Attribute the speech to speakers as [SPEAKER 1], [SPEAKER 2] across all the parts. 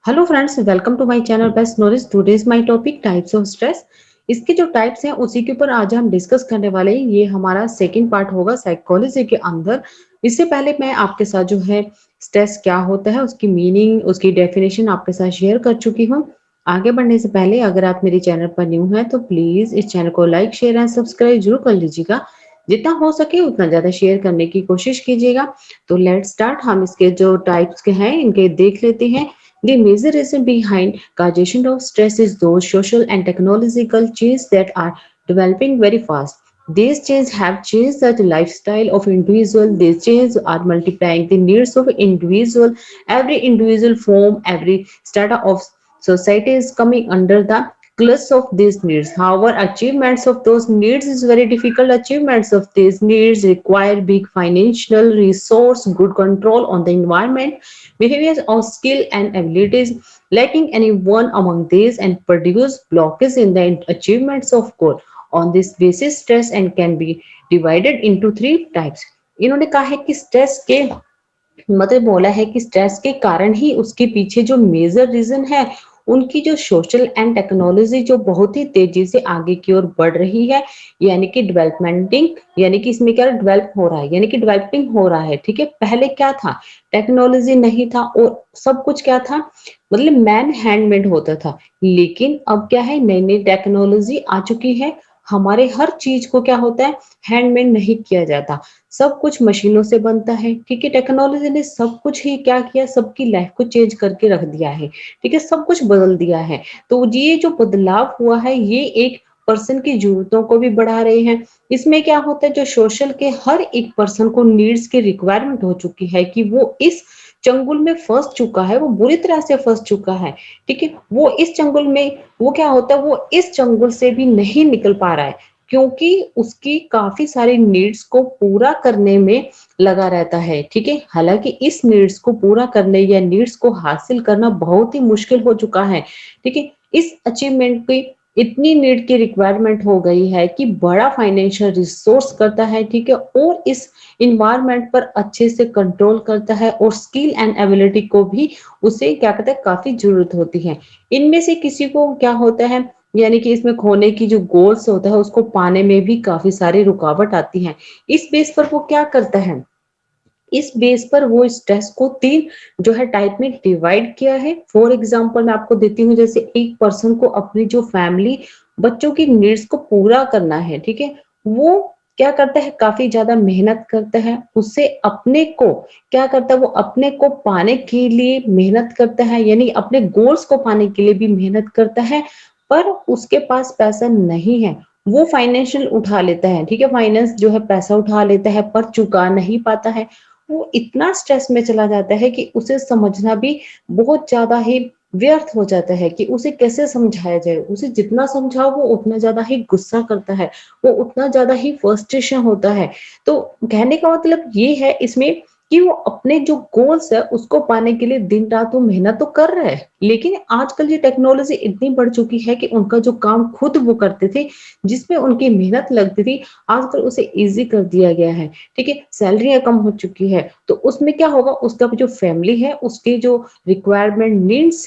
[SPEAKER 1] Hello friends, welcome to my channel best knowledge. Today is my topic types of stress. इसके जो types हैं उसी के ऊपर आज हम डिस्कस करने वाले हैं। ये हमारा सेकंड पार्ट होगा साइकोलॉजी के अंदर। इससे पहले मैं आपके साथ जो है स्ट्रेस क्या होता है, उसकी मीनिंग, उसकी डेफिनेशन आपके साथ शेयर कर चुकी हूँ। आगे बढ़ने से पहले अगर आप मेरे चैनल पर न्यू हैं तो प्लीज इस चैनल को लाइक शेयर एंड सब्सक्राइब जरूर कर लीजिएगा। जितना हो सके उतना ज्यादा शेयर करने की कोशिश कीजिएगा। तो लेट्स स्टार्ट। हम इसके जो टाइप्स के हैं इनके देख लेते हैं। The major reason behind causation of stress is those social and technological changes that are developing very fast. These changes have changed the lifestyle of individual. These changes are multiplying the needs of individual. Every individual form, every strata of society is coming under the clutch of these needs. However, achievements of those needs is very difficult. Achievements of these needs require big financial resource, good control on the environment, behaviors of skill and abilities. Lacking any one among these and produce blockages in the achievements of goal. On this basis, stress and can be divided into three types. इन्होंने कहा है कि stress के मतलब बोला है कि stress के कारण ही उसके पीछे जो मेजर रीजन है उनकी जो सोशल एंड टेक्नोलॉजी जो बहुत ही तेजी से आगे की ओर बढ़ रही है, यानी कि डेवलपमेंटिंग, यानी कि इसमें क्या डेवलप हो रहा है, यानी कि डेवलपिंग हो रहा है। ठीक है, पहले क्या था, टेक्नोलॉजी नहीं था और सब कुछ क्या था, मतलब मैन हैंडमेड होता था। लेकिन अब क्या है, नई नई टेक्नोलॉजी आ चुकी है। हमारे हर चीज को क्या होता है, हैंडमेड नहीं किया जाता, सब कुछ मशीनों से बनता है। ठीक है, टेक्नोलॉजी ने सब कुछ ही क्या किया, सबकी लाइफ को चेंज करके रख दिया है। ठीक है, सब कुछ बदल दिया है। तो ये जो बदलाव हुआ है ये एक पर्सन की जरूरतों को भी बढ़ा रहे हैं। इसमें क्या होता है, जो सोशल के हर एक पर्सन को नीड्स की रिक्वायरमेंट हो चुकी है कि वो इस चंगुल में फंस चुका है, वो बुरी तरह से फंस चुका है। ठीक है, वो इस चंगुल में, वो क्या होता है, वो इस चंगुल से भी नहीं निकल पा रहा है क्योंकि उसकी काफी सारी नीड्स को पूरा करने में लगा रहता है। ठीक है, हालांकि इस नीड्स को पूरा करने या नीड्स को हासिल करना बहुत ही मुश्किल हो चुका है। ठीक है, इस अचीवमेंट की इतनी नीड की रिक्वायरमेंट हो गई है कि बड़ा फाइनेंशियल रिसोर्स करता है। ठीक है, और इस इन्वायरमेंट पर अच्छे से कंट्रोल करता है और स्किल एंड एबिलिटी को भी उसे क्या कहते हैं, काफी जरूरत होती है। इनमें से किसी को क्या होता है, यानी कि इसमें खोने की जो गोल्स होता है उसको पाने में भी काफी सारी रुकावट आती है। इस बेस पर वो क्या करता है, इस बेस पर वो स्ट्रेस को तीन जो है टाइप में डिवाइड किया है। फॉर एग्जांपल मैं आपको देती हूँ, जैसे एक पर्सन को अपनी जो फैमिली बच्चों की नीड्स को पूरा करना है। ठीक है, वो क्या करता है, काफी ज्यादा मेहनत करता है। उससे अपने को क्या करता है, वो अपने को पाने के लिए मेहनत करता है, यानी अपने गोल्स को पाने के लिए भी मेहनत करता है। पर उसके पास पैसा नहीं है, वो फाइनेंशियल उठा लेता है। ठीक है, फाइनेंस जो है पैसा उठा लेता है पर चुका नहीं पाता है। वो इतना स्ट्रेस में चला जाता है कि उसे समझना भी बहुत ज्यादा ही व्यर्थ हो जाता है कि उसे कैसे समझाया जाए। उसे जितना समझाओ वो उतना ज्यादा ही गुस्सा करता है, वो उतना ज्यादा ही फ्रस्ट्रेशन होता है। तो कहने का मतलब ये है इसमें कि वो अपने जो गोल्स है उसको पाने के लिए दिन रात वो मेहनत तो कर रहा है, लेकिन आजकल ये टेक्नोलॉजी इतनी बढ़ चुकी है कि उनका जो काम खुद वो करते थे, जिसमें उनकी मेहनत लगती थी, आजकल उसे इजी कर दिया गया है। ठीक है, सैलरियां कम हो चुकी है, तो उसमें क्या होगा, उसका जो फैमिली है उसके जो रिक्वायरमेंट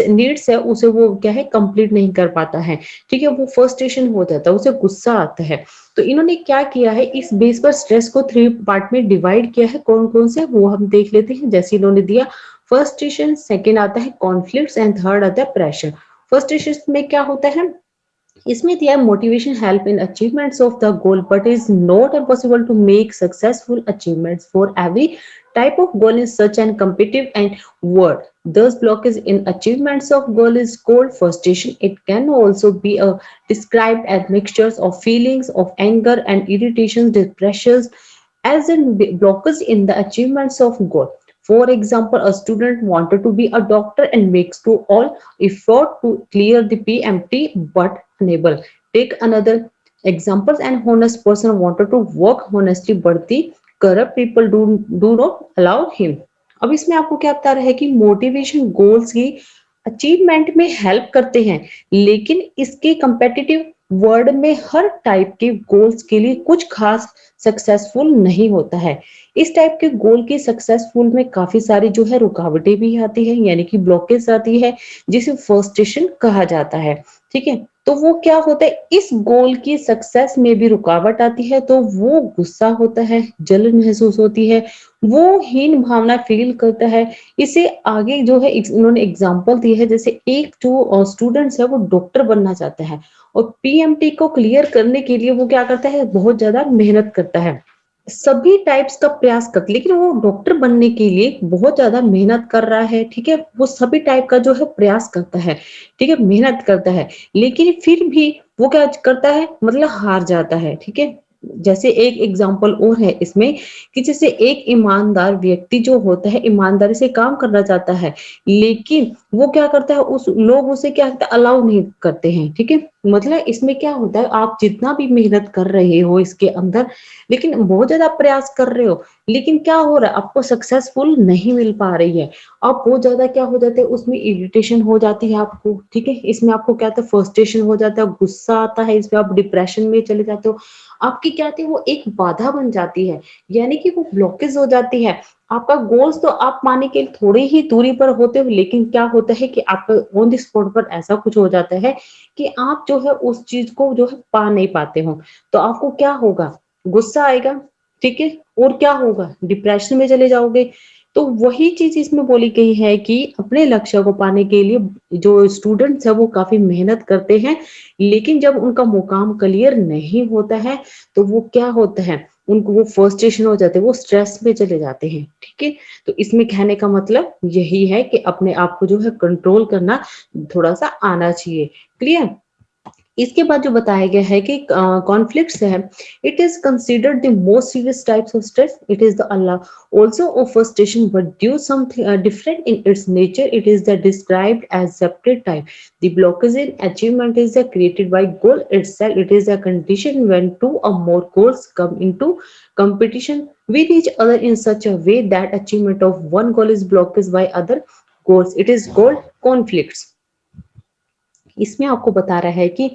[SPEAKER 1] नीड्स है उसे वो क्या है कंप्लीट नहीं कर पाता है। ठीक है, वो फ्रस्ट्रेशन हो जाता है, उसे गुस्सा आता है। तो इन्होंने क्या किया है, इस बेस पर स्ट्रेस को थ्री पार्ट में डिवाइड किया है। कौन कौन से वो हम देख लेते हैं। जैसे इन्होंने दिया फ्रस्ट्रेशन, सेकेंड आता है कॉन्फ्लिक्ट एंड थर्ड आता है प्रेशर। फ्रस्ट्रेशन में क्या होता है, इसमें दिया motivation help in achievements of the goal but is not possible to make successful achievements for every type of goal is such and competitive and word. Thus blockage in achievements of goal is called frustration. It can also be described as mixtures of feelings of anger and irritation, depressions, as in blockers in the achievements of goal. For example, a student wanted to be a doctor and makes to all effort to clear the PMT but unable. Take another example, an honest person wanted to work honestly but the corrupt people do not allow him. अब इसमें आपको क्या बता रहा है कि motivation goals की achievement में हेल्प करते हैं, लेकिन इसके कंपेटिटिव वर्ल्ड में हर टाइप के गोल्स के लिए कुछ खास सक्सेसफुल नहीं होता है। इस टाइप के गोल के सक्सेसफुल में काफी सारी जो है रुकावटें भी आती है, यानी कि ब्लॉकेज आती है, जिसे फ्रस्ट्रेशन कहा जाता है। ठीक है, तो वो क्या होता है, इस गोल की सक्सेस में भी रुकावट आती है तो वो गुस्सा होता है, जलन महसूस होती है, वो हीन भावना फील करता है। इसे आगे जो है उन्होंने एग्जाम्पल दी है, जैसे एक जो स्टूडेंट्स है वो डॉक्टर बनना चाहता है और पीएमटी को क्लियर करने के लिए वो क्या करता है, बहुत ज्यादा मेहनत करता है, सभी टाइप्स का प्रयास करता है, लेकिन वो डॉक्टर बनने के लिए बहुत ज्यादा मेहनत कर रहा है। ठीक है, वो सभी टाइप का जो है प्रयास करता है, ठीक है, मेहनत करता है, लेकिन फिर भी वो क्या करता है, मतलब हार जाता है। ठीक है, जैसे एक एग्जांपल और है इसमें कि जैसे एक ईमानदार व्यक्ति जो होता है ईमानदारी से काम करना चाहता है, लेकिन वो क्या करता है, उस लोग उसे क्या अलाउ नहीं करते हैं। ठीक है, मतलब इसमें क्या होता है, आप जितना भी मेहनत कर रहे हो इसके अंदर, लेकिन बहुत ज्यादा प्रयास कर रहे हो, लेकिन क्या हो रहा है, आपको सक्सेसफुल नहीं मिल पा रही है। आप बहुत ज्यादा क्या हो जाते हैं, उसमें इरिटेशन हो जाती है आपको। ठीक है, इसमें आपको क्या होता है, फ्रस्ट्रेशन हो जाता है, गुस्सा आता है, इसमें आप डिप्रेशन में चले जाते हो। आपकी क्या होती है, वो एक बाधा बन जाती है, यानी कि वो ब्लॉकेज हो जाती है। आपका गोल्स तो आप पाने के थोड़ी ही दूरी पर होते हो, लेकिन क्या होता है कि आप ऑन द स्पॉट पर ऐसा कुछ हो जाता है कि आप जो है उस चीज को जो है पा नहीं पाते हो। तो आपको क्या होगा, गुस्सा आएगा। ठीक है, और क्या होगा, डिप्रेशन में चले जाओगे। तो वही चीज इसमें बोली गई है कि अपने लक्ष्य को पाने के लिए जो स्टूडेंट्स है वो काफी मेहनत करते हैं, लेकिन जब उनका मुकाम क्लियर नहीं होता है तो वो क्या होता है, उनको वो फ्रस्ट्रेशन हो जाते हैं, वो स्ट्रेस में चले जाते हैं। ठीक है, तो इसमें कहने का मतलब यही है कि अपने आप को जो है कंट्रोल करना थोड़ा सा आना चाहिए। क्लियर। इसके बाद जो बताया गया है कि कॉन्फ्लिक्ट्स है, it is considered the most serious types of stress. It is the Allah also of frustration but due something different in its nature. It is the described as separate type. The blockage in achievement is the created by goal itself. It is a condition when two or more goals come into competition with each other in such a way that achievement of one goal is blocked by other goals. It is called conflicts. इसमें आपको बता रहा है कि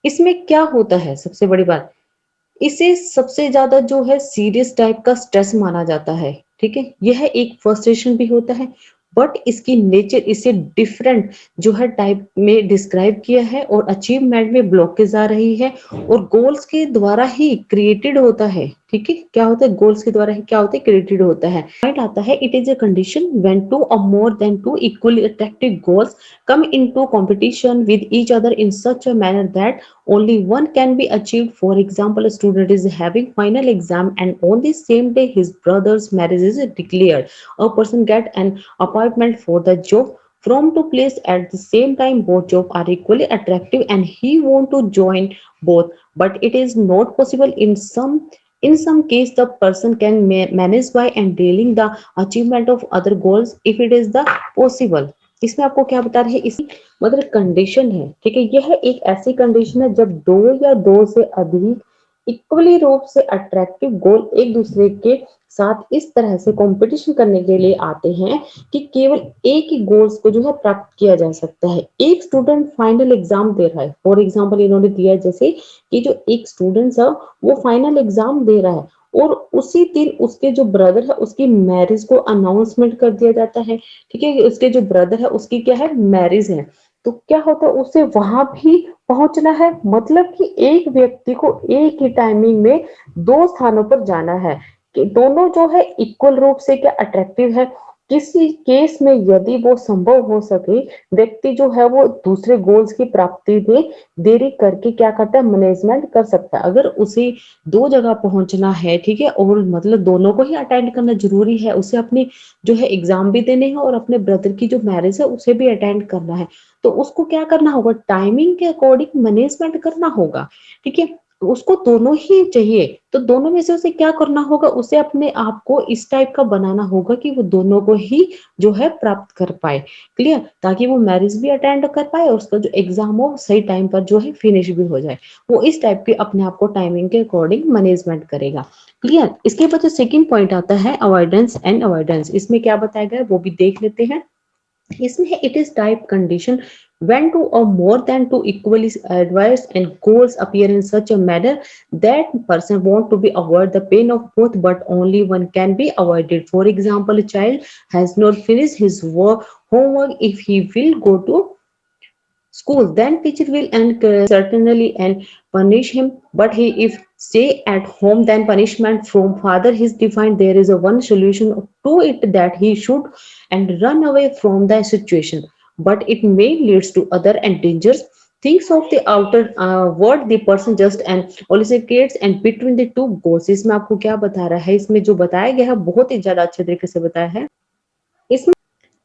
[SPEAKER 1] इसमें क्या होता है, सबसे बड़ी बात, इसे सबसे ज्यादा जो है सीरियस टाइप का स्ट्रेस माना जाता है। ठीक है, यह एक फ्रस्ट्रेशन भी होता है, बट इसकी नेचर इसे डिफरेंट जो है टाइप में डिस्क्राइब किया है, और अचीवमेंट में ब्लॉकेज आ रही है, और गोल्स के द्वारा ही क्रिएटेड होता है। ठीक है, क्या होता है, गोल्स के द्वारा ही क्या होता है, क्रिएटेड होता है। पॉइंट आता है, it is a condition when two और more than two equally attractive goals come into competition with each other in such a manner that only one can be achieved. For example, a student is having final exam and on the same day his brother's marriage is declared. A person get an appointment for the job from two places at the same time. Both jobs are equally attractive and he want to join both, but it is not possible. In some case the person can manage by and dealing the achievement of other goals if it is the possible. इसमें आपको क्या बता रहे हैं, इसी मतलब condition है। ठीक है, यह एक ऐसी कंडीशन है जब दो या दो से अधिक इक्वली रूप से अट्रैक्टिव गोल एक दूसरे के साथ इस तरह से कंपटीशन करने के लिए आते हैं कि केवल एक ही गोल्स को जो है प्राप्त किया जा सकता है। एक स्टूडेंट फाइनल एग्जाम दे रहा है, फॉर एग्जाम्पल इन्होंने दिया है जैसे कि जो एक स्टूडेंट है वो फाइनल एग्जाम दे रहा है, और उसी दिन उसके जो ब्रदर है उसकी मैरिज को अनाउंसमेंट कर दिया जाता है। ठीक है, उसके जो ब्रदर है उसकी क्या है, मैरिज है। तो क्या होता है, उसे वहां भी पहुंचना है, मतलब कि एक व्यक्ति को एक ही टाइमिंग में दो स्थानों पर जाना है, कि दोनों जो है इक्वल रूप से क्या अट्रैक्टिव है। किसी केस में यदि वो संभव हो सके, व्यक्ति जो है वो दूसरे गोल्स की प्राप्ति में देरी करके क्या करता है, मैनेजमेंट कर सकता है। अगर उसे दो जगह पहुंचना है, ठीक है, और मतलब दोनों को ही अटेंड करना जरूरी है, उसे अपनी जो है एग्जाम भी देने हैं और अपने ब्रदर की जो मैरिज है उसे भी अटेंड करना है, तो उसको क्या करना होगा, टाइमिंग के अकॉर्डिंग मैनेजमेंट करना होगा। ठीक है, तो उसको दोनों ही चाहिए, तो दोनों में से उसे क्या करना होगा, उसे अपने आप को इस टाइप का बनाना होगा कि वो दोनों को ही जो है प्राप्त कर पाए। क्लियर, ताकि वो मैरिज भी अटेंड कर पाए और उसका जो एग्जाम हो सही टाइम पर जो है फिनिश भी हो जाए। वो इस टाइप के अपने आप को टाइमिंग के अकॉर्डिंग मैनेजमेंट करेगा। क्लियर। इसके बाद जो सेकंड पॉइंट आता है अवॉइडेंस एंड अवॉइडेंस, इसमें क्या बताया गया है वो भी देख लेते हैं। इसमें it is type condition when two or more than two equally advised and goals appear in such a manner that person want to be avoid the pain of both but only one can be avoided. For example, a child has not finished his homework. If he will go to school, then teacher will and certainly and punish him. But he if stay at home, then punishment from father is defined. There is a one solution to it, that he should and run away from the situation. But it may leads to other and dangers. Thinks of the outer word the person just and ऑलिसिकेट्स and between the two goals. इसमें आपको क्या बता रहा है, इसमें जो बताया गया है बहुत ही ज्यादा अच्छे तरीके से बताया है। इसमें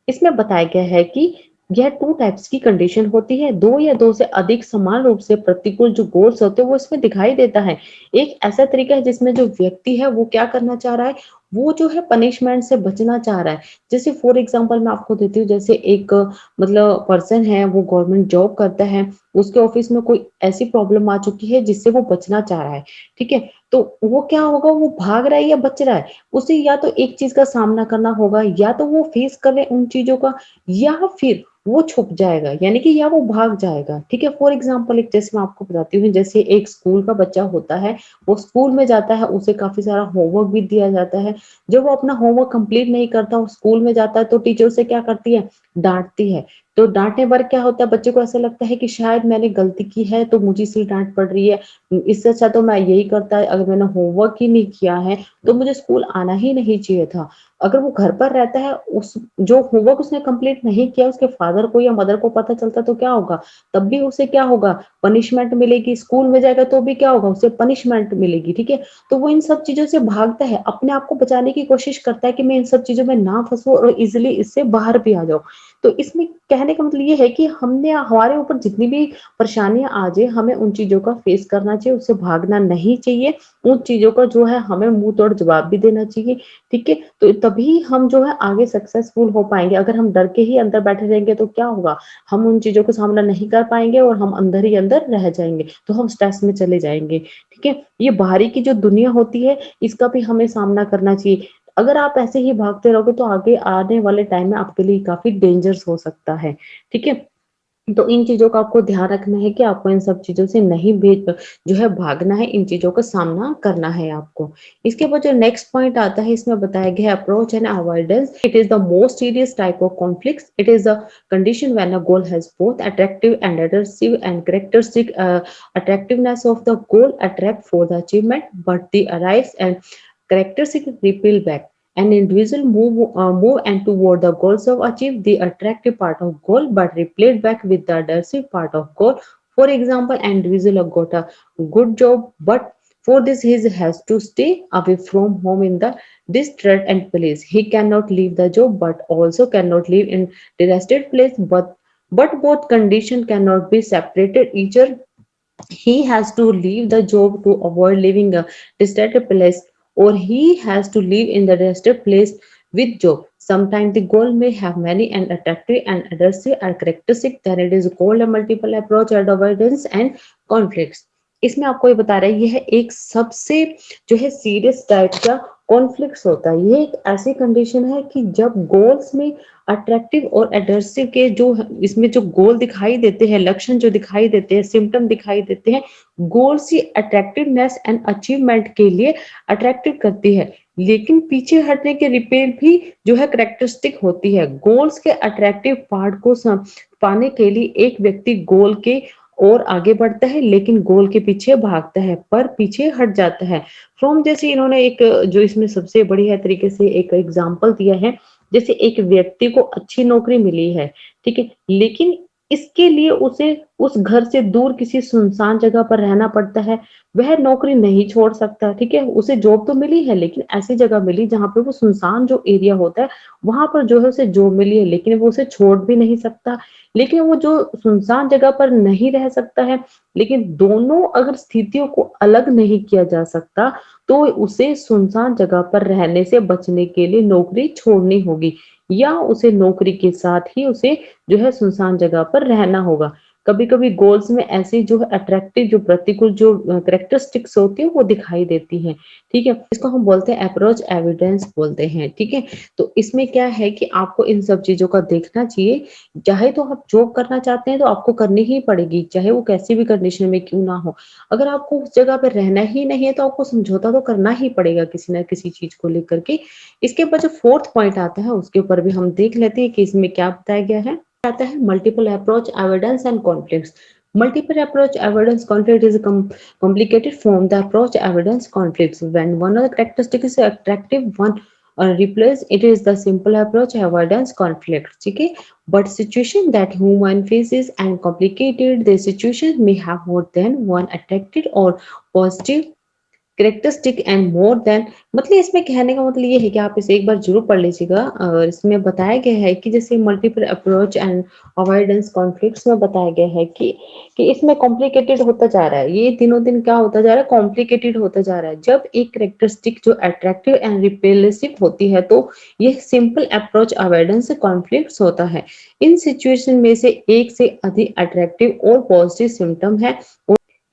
[SPEAKER 1] इसमें बताया गया है कि यह टू टाइप्स की कंडीशन होती है, दो या दो से अधिक समान रूप से प्रतिकूल जो गोल्स होते हैं वो इसमें दिखाई देता है। एक ऐसा तरीका है जिसमें जो व्यक्ति है वो क्या करना चाह रहा है, वो जो है पनिशमेंट से बचना चाह रहा है। जैसे फॉर एग्जांपल मैं आपको देती हूँ, जैसे एक मतलब पर्सन है, वो गवर्नमेंट जॉब करता है, उसके ऑफिस में कोई ऐसी प्रॉब्लम आ चुकी है जिससे वो बचना चाह रहा है, ठीक है? तो वो क्या होगा, वो भाग रहा है या बच रहा है? उसे या तो एक चीज का सामना करना होगा, या तो वो फेस करे उन चीजों का, या फिर वो छुप जाएगा, यानी कि या वो भाग जाएगा, ठीक है? फॉर एग्जांपल एक जैसे मैं आपको बताती हूँ, जैसे एक स्कूल का बच्चा होता है, वो स्कूल में जाता है, उसे काफी सारा होमवर्क भी दिया जाता है। जब वो अपना होमवर्क कंप्लीट नहीं करता, वो स्कूल में जाता है, तो टीचर उसे क्या करती है, डांटती है। तो डांटने पर क्या होता है, बच्चे को ऐसा लगता है कि शायद मैंने गलती की है तो मुझे इसलिए डांट पड़ रही है। इससे अच्छा तो मैं यही करता, अगर मैंने होमवर्क ही नहीं किया है तो मुझे स्कूल आना ही नहीं चाहिए था। अगर वो घर पर रहता है, उस जो होमवर्क उसने कंप्लीट नहीं किया, उसके फादर को या मदर को पता चलता तो क्या होगा, तब भी उसे क्या होगा, पनिशमेंट मिलेगी। स्कूल में जाएगा तो भी क्या होगा, उसे पनिशमेंट मिलेगी, ठीक है? तो वो इन सब चीजों से भागता है, अपने आप को बचाने की कोशिश करता है कि मैं इन सब चीजों में ना फंसूं और इजिली इससे बाहर भी आ जाऊं। तो इसमें कहने का मतलब ये है कि हमने हमारे ऊपर जितनी भी परेशानियां आ जाए, हमें उन चीजों का फेस करना चाहिए, उससे भागना नहीं चाहिए। उन चीजों का जो है हमें मुंह तोड़ जवाब भी देना चाहिए, ठीक है? तो तभी हम जो है आगे सक्सेसफुल हो पाएंगे। अगर हम डर के ही अंदर बैठे रहेंगे तो क्या होगा, हम उन चीजों का सामना नहीं कर पाएंगे और हम अंदर ही अंदर रह जाएंगे, तो हम स्ट्रेस में चले जाएंगे, ठीक है? ये बाहरी की जो दुनिया होती है, इसका भी हमें सामना करना चाहिए। अगर आप ऐसे ही भागते रहोगे तो आगे आने वाले टाइम में आपके लिए काफी डेंजरस हो सकता है, ठीक है? तो इन चीजों का आपको ध्यान रखना है कि आपको इन सब चीजों से नहीं भेज जो है भागना है, इन चीजों का सामना करना है आपको। इसके बाद जो नेक्स्ट पॉइंट आता है, इसमें बताया गया है approach and avoidance. It is the most serious type of conflicts. It is the condition when a goal has both attractive and aversive and characteristic. attractiveness of the goal attract for the achievement, but the arrives and characteristic repel back. An individual move and toward the goals of achieve the attractive part of goal, but replayed back with the adversive part of goal. For example, an individual got a good job, but for this he has to stay away from home in the distressed and place. He cannot leave the job, but also cannot live in devastated place. But both conditions cannot be separated. Either he has to leave the job to avoid living a distracted place, or he has to live in the distracted place with job. Sometimes the goal may have many and attractive and adversive characteristics, then it is called a multiple approach and avoidance and conflicts. इसमें आपको ये बता रहा है, यह एक सबसे जो है सीरियस टाइप का कॉन्फ्लिक्ट्स होता है। ये एक ऐसी कंडीशन है कि जब गोल्स में अट्रैक्टिव और एडर्सिव के जो इसमें जो गोल दिखाई देते हैं, लक्षण जो दिखाई देते हैं, सिम्टम दिखाई देते हैं, goals he attractiveness and achievement के लिए अट्रैक्टिव करती है, लेकिन पीछे हटने के रिपेल भी जो है करेक्टरिस्टिक होती है। गोल्स के अट्रैक्टिव पार्ट को पाने के लिए एक व्यक्ति गोल के और आगे बढ़ता है, लेकिन गोल के पीछे भागता है पर पीछे हट जाता है। फ्रॉम जैसे इन्होंने एक जो इसमें सबसे बढ़िया तरीके से एक एग्जाम्पल दिया है, जैसे एक व्यक्ति को अच्छी नौकरी मिली है, ठीक है, लेकिन इसके लिए उसे उस घर से दूर किसी सुनसान जगह पर रहना पड़ता है। वह नौकरी नहीं छोड़ सकता, ठीक है, उसे जॉब तो मिली है लेकिन ऐसी जगह मिली जहां पे वो सुनसान जो एरिया होता है, वहां पर जो है उसे जॉब मिली है, लेकिन वो उसे छोड़ भी नहीं सकता। लेकिन वो जो सुनसान जगह पर नहीं रह सकता है, लेकिन दोनों अगर स्थितियों को अलग नहीं किया जा सकता, तो उसे सुनसान जगह पर रहने से बचने के लिए नौकरी छोड़नी होगी, या उसे नौकरी के साथ ही उसे जो है सुनसान जगह पर रहना होगा। कभी-कभी गोल्स में ऐसी जो है अट्रैक्टिव जो प्रतिकूल जो कैरेक्टरिस्टिक्स होती है वो दिखाई देती हैं, ठीक है? इसको हम बोलते हैं अप्रोच एविडेंस बोलते हैं, ठीक है? तो इसमें क्या है कि आपको इन सब चीज़ों का देखना चाहिए, चाहे तो आप जॉब करना चाहते हैं तो आपको करनी ही पड़ेगी, चाहे वो कैसी भी कंडीशन में क्यों ना हो। अगर आपको उस जगह पे रहना ही नहीं है तो आपको समझौता तो करना ही पड़ेगा किसी न किसी चीज़ को लेकर के। इसके ऊपर जो 4th पॉइंट आता है उसके ऊपर भी हम देख लेते हैं कि इसमें क्या बताया गया है। आता है multiple approach evidence and conflicts. Multiple approach evidence conflict is a complicated form. The approach evidence conflicts when one of the characteristic is attractive, one replace it is the simple approach avoidance conflict. ठीक है, but situation that human faces and complicated the situation may have more than one attracted or positive characteristic and more than, मतलब इसमें कहने का मतलब ये है कि आप इसे एक बार ज़रूर पढ़ लीजिएगा। और इसमें बताया गया है कि जैसे multiple approach and avoidance conflicts में बताया गया है कि इसमें कॉम्प्लिकेटेड होता जा रहा है। ये दिनों-दिन क्या होता जा रहा है, कॉम्प्लिकेटेड होता जा रहा है। जब एक कैरेक्टरिस्टिक जो अट्रैक्टिव एंड रिपेल्सिव होती है तो ये सिंपल अप्रोच अवॉइडेंस कॉन्फ्लिक्ट्स होता है। इन सिचुएशन में से एक से अधिक अट्रैक्टिव और पॉजिटिव सिम्पटम है।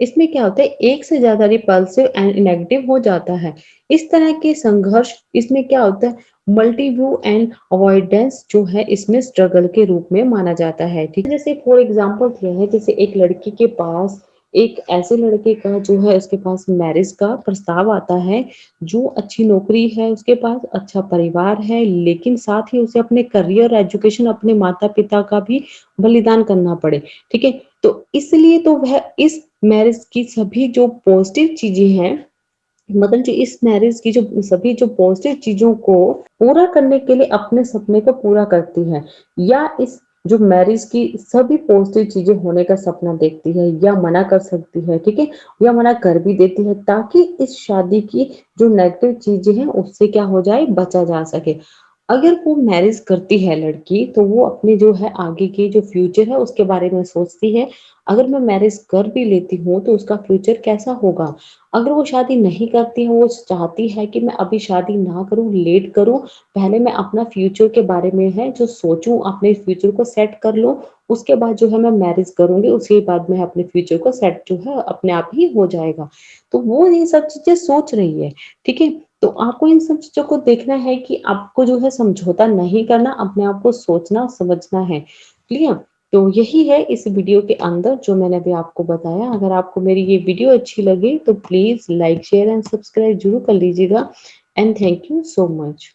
[SPEAKER 1] इसमें क्या होता है, एक से ज़्यादा रिपल्सिव एंड नेगेटिव हो जाता है। इस तरह के संघर्ष इसमें क्या होता है, मल्टीव्यू एंड अवॉइडेंस जो है इसमें स्ट्रगल के रूप में माना जाता है, ठीक है? जैसे फॉर एग्जांपल क्या है, जैसे एक लड़की के पास एक ऐसे लड़के का जो है उसके पास मैरिज का प्रस्ताव आता है, जो अच्छी नौकरी है उसके पास, अच्छा परिवार है, लेकिन साथ ही उसे अपने करियर, एजुकेशन, अपने माता-पिता का भी बलिदान करना पड़े, ठीक है? तो इसलिए तो वह इस मैरिज की सभी जो पॉजिटिव चीज़ें हैं, मतलब जो इस मैरिज की जो सभी जो पॉजिटिव चीज़ों को पूरा करने के लिए अपने सपने को पूरा करती है, या इस जो मैरिज की सभी पॉजिटिव चीज़ें होने का सपना देखती है या मना कर सकती है, ठीक है? या मना कर भी देती है ताकि इस शादी की जो नेगेटिव चीज़ें हैं उससे क्या हो जाए, बचा जा सके। अगर वो मैरिज करती है लड़की तो वो अपने जो है आगे के जो फ्यूचर है उसके बारे में सोचती है। अगर मैं मैरिज कर भी लेती हूँ तो उसका फ्यूचर कैसा होगा? अगर वो शादी नहीं करती है, वो चाहती है कि मैं अभी शादी ना करूँ, लेट करूँ, पहले मैं अपना फ्यूचर के बारे में है जो सोचूँ, अपने फ्यूचर को सेट कर लूँ, उसके बाद जो है मैं मैरिज करूँगी, उसके बाद मैं अपने फ्यूचर को सेट जो है अपने आप ही हो जाएगा। तो वो ये सब चीज़ें सोच रही है, ठीक है? तो आपको इन सब चीज़ों को देखना है कि आपको जो है समझौता नहीं करना, अपने आप को सोचना समझना है। क्लियर? तो यही है इस वीडियो के अंदर जो मैंने अभी आपको बताया। अगर आपको मेरी ये वीडियो अच्छी लगी तो please like, share and subscribe ज़रूर कर लीजिएगा and thank you so much.